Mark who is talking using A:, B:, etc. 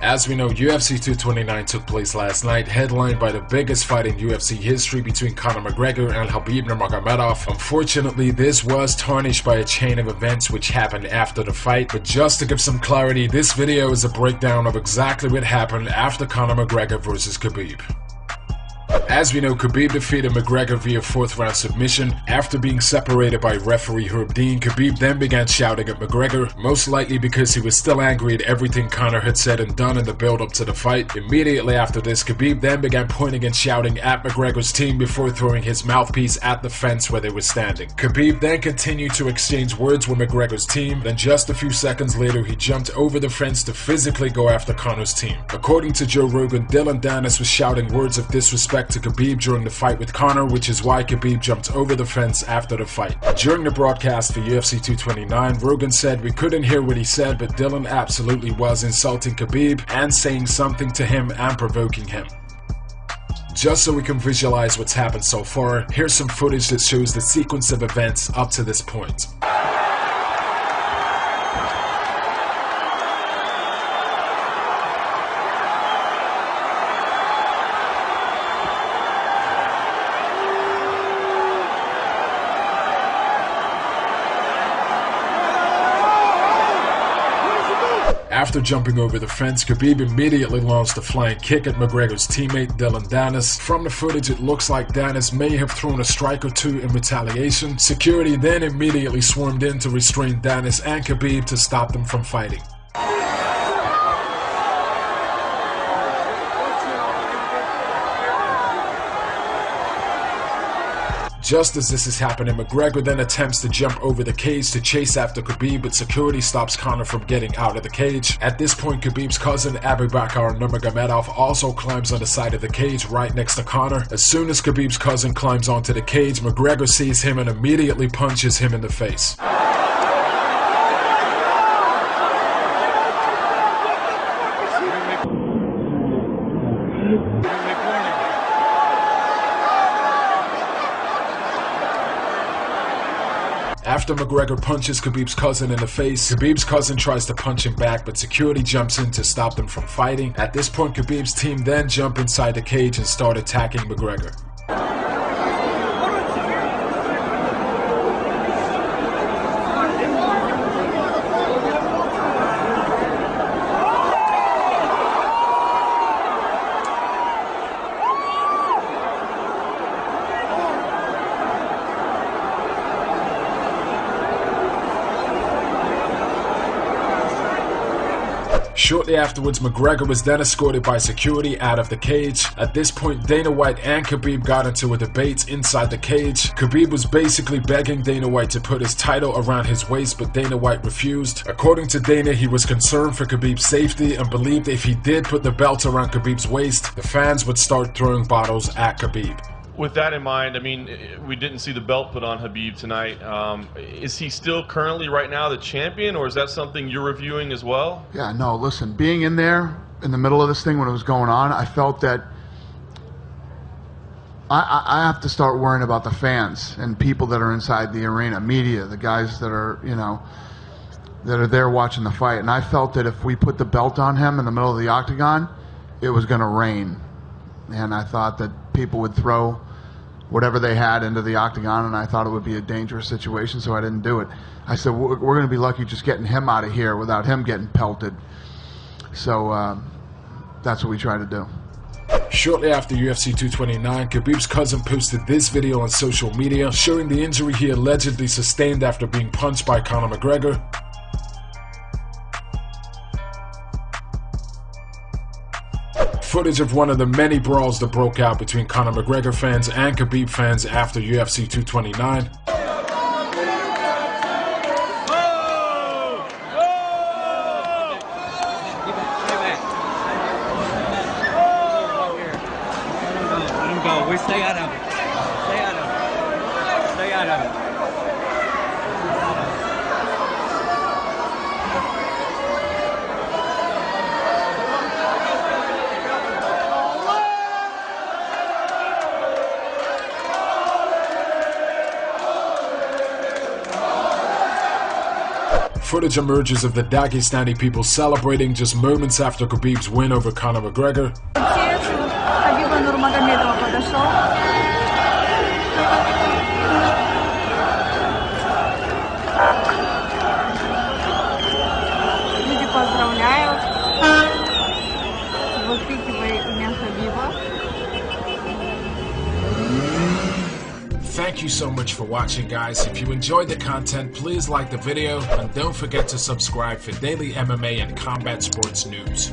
A: As we know, UFC 229 took place last night, headlined by the biggest fight in UFC history between Conor McGregor and Khabib Nurmagomedov. Unfortunately, this was tarnished by a chain of events which happened after the fight, but just to give some clarity, this video is a breakdown of exactly what happened after Conor McGregor versus Khabib. As we know, Khabib defeated McGregor via 4th round submission. After being separated by referee Herb Dean, Khabib then began shouting at McGregor, most likely because he was still angry at everything Conor had said and done in the build-up to the fight. Immediately after this, Khabib then began pointing and shouting at McGregor's team before throwing his mouthpiece at the fence where they were standing. Khabib then continued to exchange words with McGregor's team, then just a few seconds later he jumped over the fence to physically go after Conor's team. According to Joe Rogan, Dillon Danis was shouting words of disrespect to Khabib during the fight with Conor, which is why Khabib jumped over the fence after the fight. During the broadcast for UFC 229, Rogan said we couldn't hear what he said, but Dillon absolutely was insulting Khabib and saying something to him and provoking him. Just so we can visualize what's happened so far, here's some footage that shows the sequence of events up to this point. After jumping over the fence, Khabib immediately launched a flying kick at McGregor's teammate Dillon Danis. From the footage, it looks like Danis may have thrown a strike or two in retaliation. Security then immediately swarmed in to restrain Danis and Khabib to stop them from fighting. Just as this is happening, McGregor then attempts to jump over the cage to chase after Khabib, but security stops Conor from getting out of the cage. At this point, Khabib's cousin Abubakar Nurmagomedov also climbs on the side of the cage right next to Conor. As soon as Khabib's cousin climbs onto the cage, McGregor sees him and immediately punches him in the face. After McGregor punches Khabib's cousin in the face, Khabib's cousin tries to punch him back, but security jumps in to stop them from fighting. At this point, Khabib's team then jump inside the cage and start attacking McGregor. Shortly afterwards, McGregor was then escorted by security out of the cage. At this point, Dana White and Khabib got into a debate inside the cage. Khabib was basically begging Dana White to put his title around his waist, but Dana White refused. According to Dana, he was concerned for Khabib's safety and believed if he did put the belt around Khabib's waist, the fans would start throwing bottles at Khabib.
B: With that in mind, I mean, we didn't see the belt put on Khabib tonight. Is he still currently right now the champion, or is that something you're reviewing as well?
C: Yeah, no, listen, being in there in the middle of this thing when it was going on, I felt that I have to start worrying about the fans and people that are inside the arena, media, the guys that are, you know, that are there watching the fight. And I felt that if we put the belt on him in the middle of the octagon, it was going to rain. And I thought that people would throw whatever they had into the octagon, and I thought it would be a dangerous situation, so I didn't do it. I said, we're going to be lucky just getting him out of here without him getting pelted. So that's what we try to do.
A: Shortly after UFC 229, Khabib's cousin posted this video on social media showing the injury he allegedly sustained after being punched by Conor McGregor. Footage of one of the many brawls that broke out between Conor McGregor fans and Khabib fans after UFC 229.
D: We stay out of it. Stay out of it. Stay out of it.
A: Footage emerges of the Dagestani people celebrating just moments after Khabib's win over Conor McGregor.
E: Khabib Nurmagomedov подошел. Люди поздравляют. Выкрикивая имя Кhabиба.
A: Thank you so much for watching, guys. If you enjoyed the content, please like the video and don't forget to subscribe for daily MMA and combat sports news.